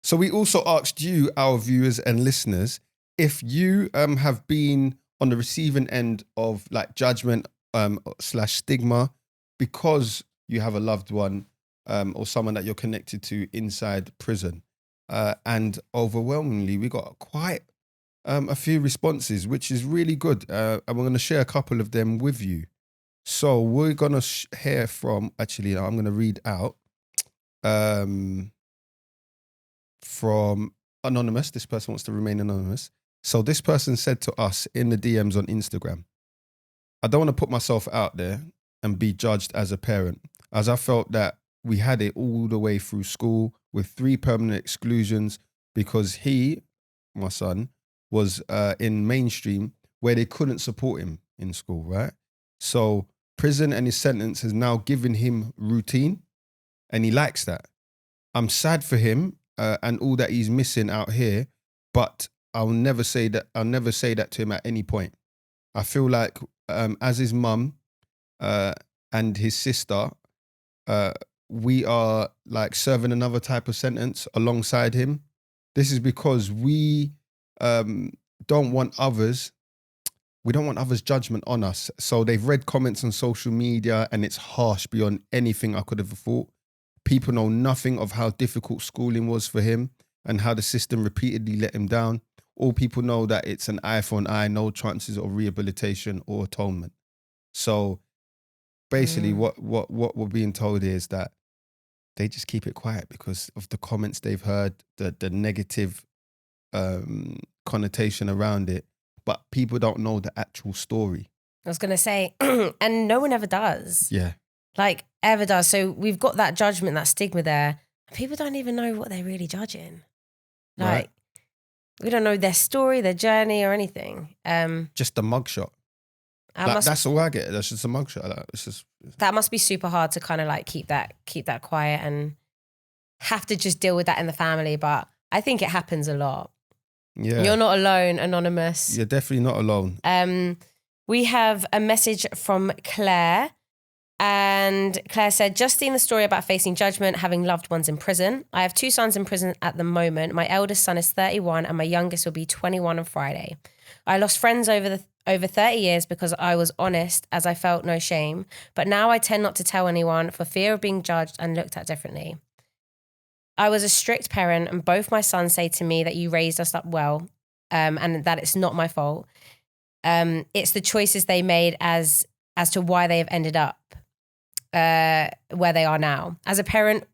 So we also asked you, our viewers and listeners, if you have been on the receiving end of like judgment / stigma because you have a loved one or someone that you're connected to inside prison. And overwhelmingly, we got quite a few responses, which is really good. And we're going to share a couple of them with you. So we're going to hear from, actually, I'm going to read out from Anonymous. This person wants to remain anonymous. So this person said to us in the DMs on Instagram, I don't want to put myself out there and be judged as a parent, as I felt that we had it all the way through school with 3 permanent exclusions because he, my son, was in mainstream where they couldn't support him in school, right? So prison and his sentence has now given him routine and he likes that. I'm sad for him and all that he's missing out here, but I'll never say that to him at any point. I feel like as his mum and his sister, we are like serving another type of sentence alongside him. This is because we don't want others' judgment on us. So they've read comments on social media and it's harsh beyond anything I could have thought. People know nothing of how difficult schooling was for him and how the system repeatedly let him down. All people know that it's an eye for an eye, no chances of rehabilitation or atonement. So basically what we're being told is that they just keep it quiet because of the comments they've heard, the negative connotation around it, but people don't know the actual story. I was going to say, and no one ever does. Yeah. Like, ever does. So we've got that judgment, that stigma there. People don't even know what they're really judging. Like, right. We don't know their story, their journey or anything. Just a mugshot. That's all I get. That's just a mugshot. That must be super hard to kind of like keep that quiet and have to just deal with that in the family. But I think it happens a lot. Yeah. You're not alone, Anonymous. You're definitely not alone. We have a message from Claire. And Claire said, just seen the story about facing judgment, having loved ones in prison. I have 2 sons in prison at the moment. My eldest son is 31 and my youngest will be 21 on Friday. I lost friends over 30 years because I was honest as I felt no shame. But now I tend not to tell anyone for fear of being judged and looked at differently. I was a strict parent and both my sons say to me that you raised us up well and that it's not my fault. It's the choices they made as to why they have ended up where they are now. As a parent,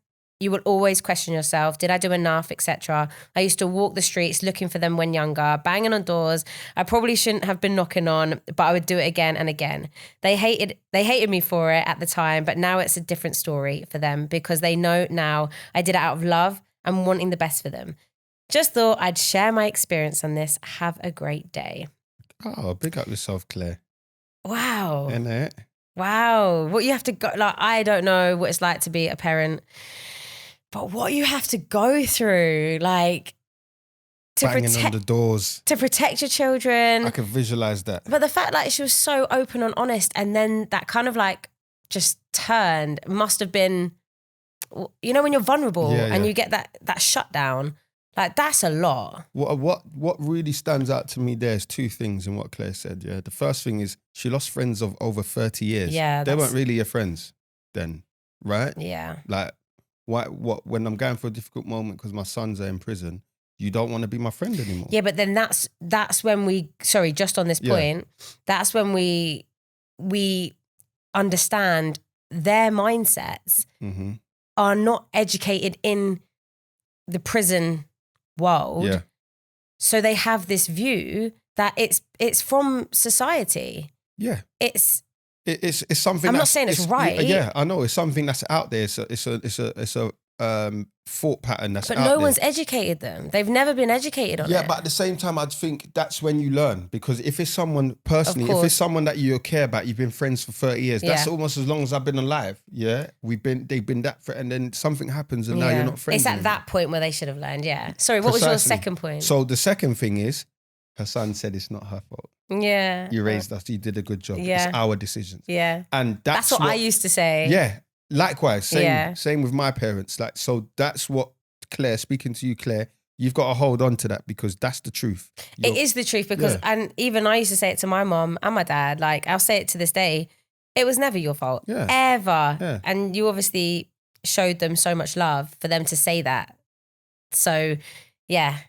you will always question yourself. Did I do enough, etc. I used to walk the streets looking for them when younger, banging on doors. I probably shouldn't have been knocking on, but I would do it again and again. They hated me for it at the time, but now it's a different story for them because they know now I did it out of love and wanting the best for them. Just thought I'd share my experience on this. Have a great day. Oh, big up yourself, Claire. Wow. Innit? Wow. What you have to go, like, I don't know what it's like to be a parent, but what you have to go through, like, to banging on the doors. To protect your children. I can visualize that. But the fact like she was so open and honest and then that kind of like just turned must have been, you know, when you're vulnerable and you get that shutdown. Like, that's a lot. What really stands out to me there is 2 things in what Claire said, yeah. The first thing is she lost friends of over 30 years. Yeah. They weren't really your friends then, right? Yeah. Like, when I'm going for a difficult moment because my sons are in prison, you don't want to be my friend anymore. Yeah, but then that's when we, sorry, just on this point, that's when we understand their mindsets are not educated in the prison world. Yeah. So they have this view that it's from society. Yeah. It's something. I'm not saying it's right. Yeah, I know it's something that's out there. It's a thought pattern that's out there. But no one's educated them. They've never been educated on it. Yeah, but at the same time, I'd think that's when you learn. Because if it's someone personally, if it's someone that you care about, you've been friends for 30 years, that's almost as long as I've been alive. Yeah, they've been that, and then something happens and now you're not friends It's at anymore. that point where they should have learned, yeah. Sorry, what was your second point? So the second thing is, her son said it's not her fault. Yeah. You raised us, you did a good job. Yeah. It's our decisions. Yeah. And that's what I used to say. Yeah. Likewise, same with my parents. Like, so that's what Claire, speaking to you, Claire, you've got to hold on to that because that's the truth. It is the truth because, and even I used to say it to my mom and my dad, like I'll say it to this day, it was never your fault, ever. Yeah. And you obviously showed them so much love for them to say that. So yeah,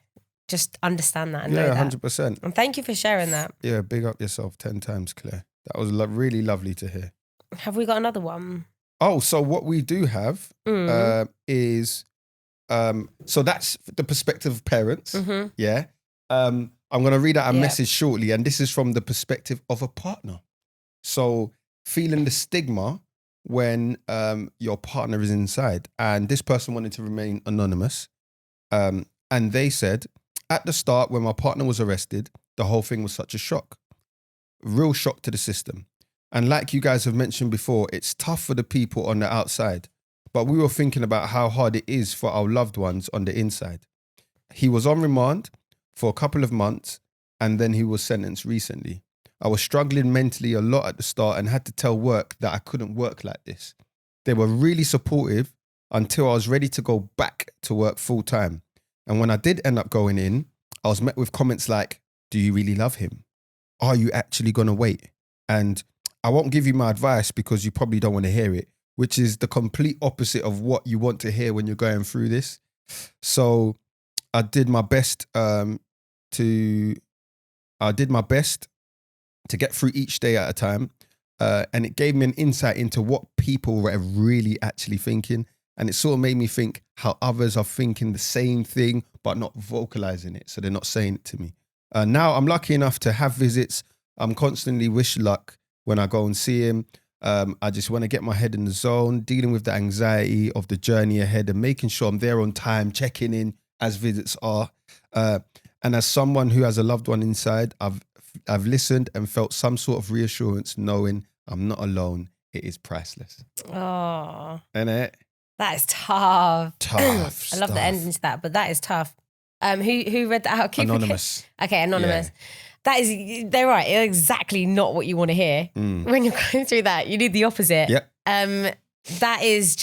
just understand that and know that. 100%. And thank you for sharing that. Yeah, big up yourself 10 times, Claire. That was really lovely to hear. Have we got another one? Oh, so what we do have is, so that's the perspective of parents. Mm-hmm. Yeah. I'm going to read out a message shortly, and this is from the perspective of a partner. So feeling the stigma when your partner is inside, and this person wanted to remain anonymous. And they said, at the start, when my partner was arrested, the whole thing was such a shock. Real shock to the system. And like you guys have mentioned before, it's tough for the people on the outside. But we were thinking about how hard it is for our loved ones on the inside. He was on remand for a couple of months, and then he was sentenced recently. I was struggling mentally a lot at the start and had to tell work that I couldn't work like this. They were really supportive until I was ready to go back to work full time. And when I did end up going in, I was met with comments like, do you really love him? Are you actually going to wait? And I won't give you my advice because you probably don't want to hear it, which is the complete opposite of what you want to hear when you're going through this. So I did my best to get through each day at a time. And it gave me an insight into what people were really actually thinking. And it sort of made me think how others are thinking the same thing, but not vocalizing it. So they're not saying it to me. Now I'm lucky enough to have visits. I'm constantly wish luck when I go and see him. I just want to get my head in the zone, dealing with the anxiety of the journey ahead and making sure I'm there on time, checking in as visits are. And as someone who has a loved one inside, I've listened and felt some sort of reassurance knowing I'm not alone. It is priceless. Oh. Innit? That is tough. Tough. I love the ending to that, but that is tough. Who read that out? Anonymous. Okay, Anonymous. Yeah. They're right. It's exactly not what you want to hear when you're going through that. You need the opposite. Yep. That is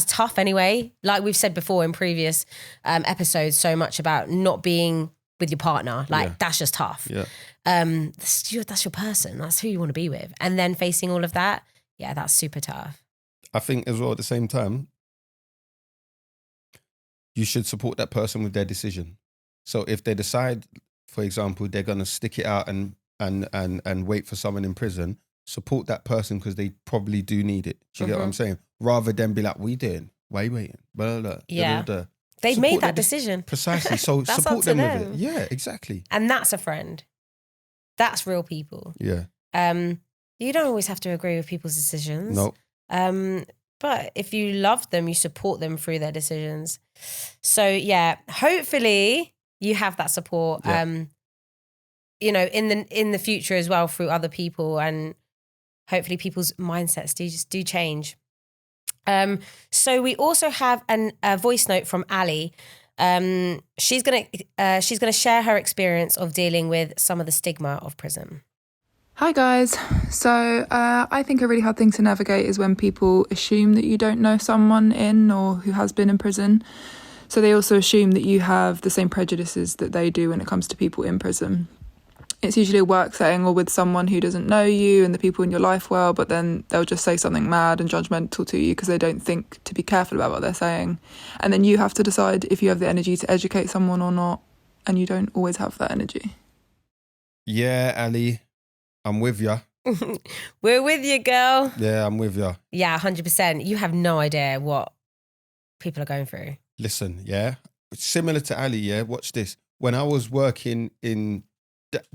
tough anyway. Like we've said before in previous episodes, so much about not being with your partner. Like that's just tough. Yeah. That's your person. That's who you want to be with. And then facing all of that, that's super tough. I think as well at the same time, you should support that person with their decision. So if they decide, for example, they're going to stick it out and wait for someone in prison, support that person because they probably do need it. Do you get what I'm saying? Rather than be like, what are you doing? Why are you waiting? Blah, blah, blah, yeah. blah, blah. They've made that decision. Precisely. So support them with it. Yeah, exactly. And that's a friend. That's real people. Yeah. You don't always have to agree with people's decisions. No. But if you love them, you support them through their decisions. So hopefully you have that support. Yeah. In the future as well through other people, and hopefully people's mindsets do change. So we also have a voice note from Ali. She's gonna share her experience of dealing with some of the stigma of prison. Hi guys. So I think a really hard thing to navigate is when people assume that you don't know someone in or who has been in prison. So they also assume that you have the same prejudices that they do when it comes to people in prison. It's usually a work setting or with someone who doesn't know you and the people in your life well, but then they'll just say something mad and judgmental to you because they don't think to be careful about what they're saying. And then you have to decide if you have the energy to educate someone or not, and you don't always have that energy. Yeah, Ali, I'm with you. We're with you, girl. Yeah, I'm with you. Yeah, 100%. You have no idea what people are going through. Listen, similar to Ali, watch this. When I was working in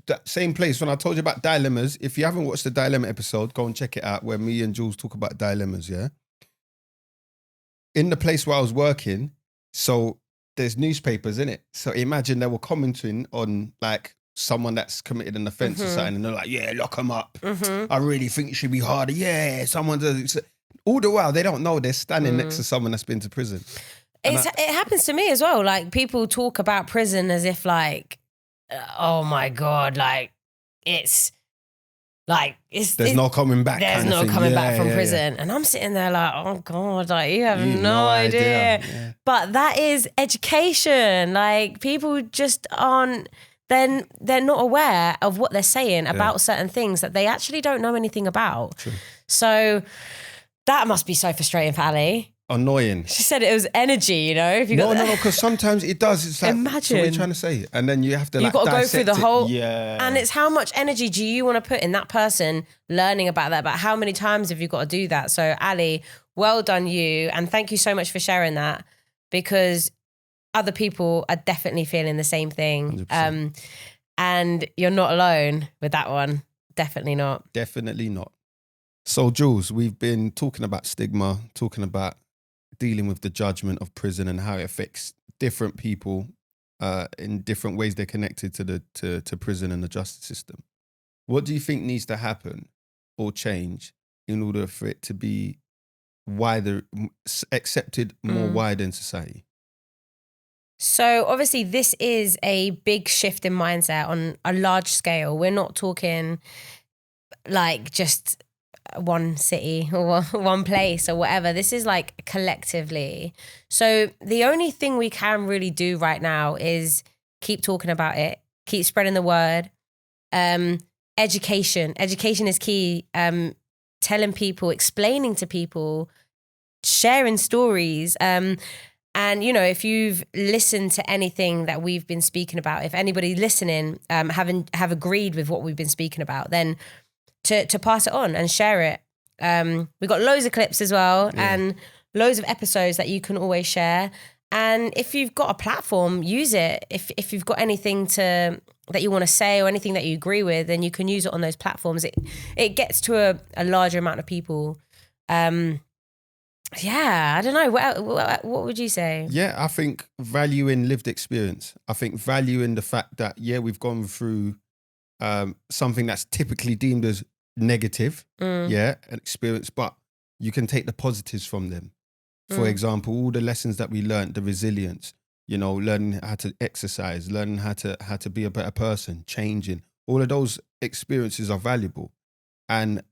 that same place, when I told you about dilemmas, if you haven't watched the dilemma episode, go and check it out where me and Jules talk about dilemmas, In the place where I was working, so there's newspapers, innit? So imagine they were commenting on like someone that's committed an offence or something, and they're like, yeah, lock them up. I really think it should be harder. Yeah, someone does. All the while, they don't know they're standing next to someone that's been to prison. It happens to me as well. Like people talk about prison as if like, oh my God, like it's Like, there's no coming back. There's kind of no thing. coming Yeah, back from yeah, prison. And I'm sitting there like, oh God, like you have You've no idea. Yeah. But that is education. Like people just aren't, then they're not aware of what they're saying about certain things that they actually don't know anything about. True. So that must be so frustrating for Ali. Annoying. She said it was energy, you know? If you No, because sometimes it does. It's like, Imagine. so what are you trying to say? And then you have to You've got to go through the whole... Yeah. And it's how much energy do you want to put in that person learning about that? But how many times have you got to do that? So Ali, well done you. And thank you so much for sharing that, because other people are definitely feeling the same thing. 100%. And you're not alone with that one. Definitely not. Definitely not. So Jules, we've been talking about stigma, talking about dealing with the judgment of prison and how it affects different people in different ways they're connected to prison and the justice system. What do you think needs to happen or change in order for it to be wider, accepted more wide in society? So obviously this is a big shift in mindset on a large scale. We're not talking like just one city or one place or whatever. This is like collectively. So the only thing we can really do right now is keep talking about it, keep spreading the word. Education is key. Telling people, explaining to people, sharing stories. And, you know, if you've listened to anything that we've been speaking about, if anybody listening have agreed with what we've been speaking about, then to pass it on and share it. We've got loads of clips as well and loads of episodes that you can always share. And if you've got a platform, use it. If you've got anything that you want to say or anything that you agree with, then you can use it on those platforms. It gets to a larger amount of people. I don't know. What would you say? Yeah, I think valuing lived experience. I think valuing the fact that, we've gone through something that's typically deemed as negative, an experience, but you can take the positives from them. For example, all the lessons that we learned, the resilience, you know, learning how to exercise, learning how to be a better person, changing, all of those experiences are valuable. And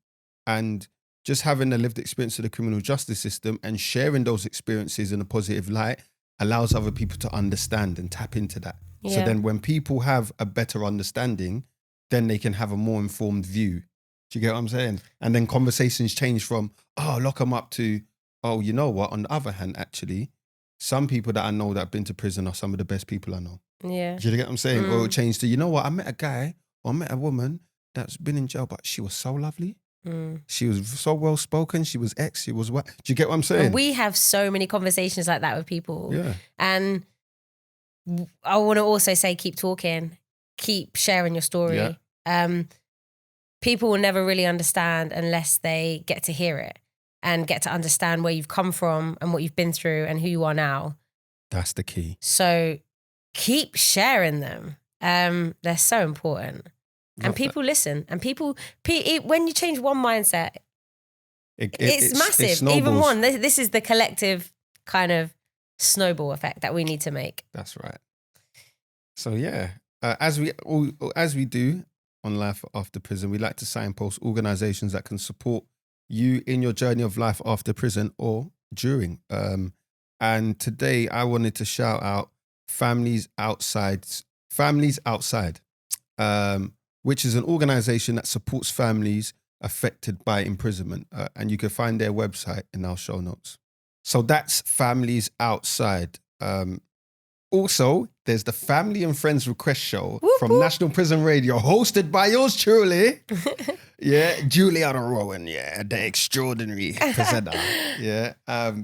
just having a lived experience of the criminal justice system and sharing those experiences in a positive light allows other people to understand and tap into that. Yeah. So then when people have a better understanding, then they can have a more informed view. Do you get what I'm saying? And then conversations change from, lock them up to, you know what? On the other hand, actually, some people that I know that have been to prison are some of the best people I know. Yeah. Do you get what I'm saying? Or it changed to, you know what? I met a guy or I met a woman that's been in jail, but she was so lovely. She was so well spoken. She was she was what? Do you get what I'm saying? And we have so many conversations like that with people. Yeah. And I want to also say, keep talking, keep sharing your story. Yeah. People will never really understand unless they get to hear it and get to understand where you've come from and what you've been through and who you are now. That's the key. So keep sharing them. They're so important. And people listen. And when you change one mindset, it's massive. Even one. This is the collective kind of snowball effect that we need to make. That's right. So as we do on Life After Prison, we like to signpost organizations that can support you in your journey of life after prison or during. And today I wanted to shout out Families Outside, which is an organization that supports families affected by imprisonment. And you can find their website in our show notes. So that's Families Outside. Also, there's the Family and Friends Request Show from National Prison Radio, hosted by yours truly. Juliana Rowan, the extraordinary presenter.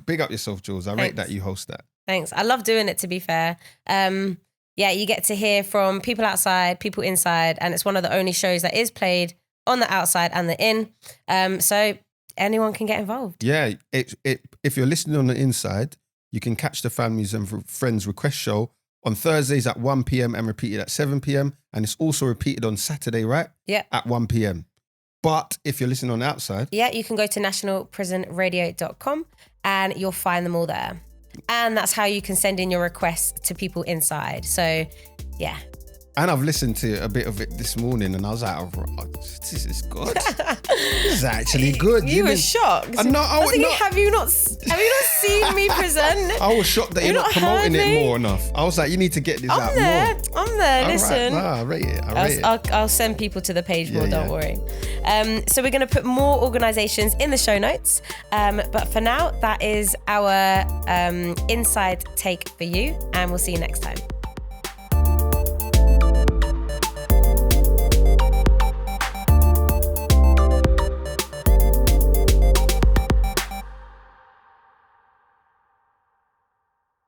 Big up yourself, Jules. I rate that you host that. Thanks. I love doing it, to be fair. You get to hear from people outside, people inside, and it's one of the only shows that is played on the outside and the in. So anyone can get involved. Yeah, if you're listening on the inside, you can catch the Families and Friends Request Show on Thursdays at 1 p.m. and repeated at 7 p.m. And it's also repeated on Saturday, right? Yeah. At 1 p.m. But if you're listening on the outside... Yeah, you can go to nationalprisonradio.com and you'll find them all there. And that's how you can send in your requests to people inside. So, And I've listened to a bit of it this morning, and I was like, oh, this is good. This is actually good. You were shocked. No, I was thinking, have you not seen me present? I was shocked that you're not promoting it more enough. I was like, you need to get this out more. I'm there. Listen. Right. Nah, I rate it. I'll send people to the page more. Don't worry. So we're going to put more organisations in the show notes. But for now, that is our inside take for you, and we'll see you next time.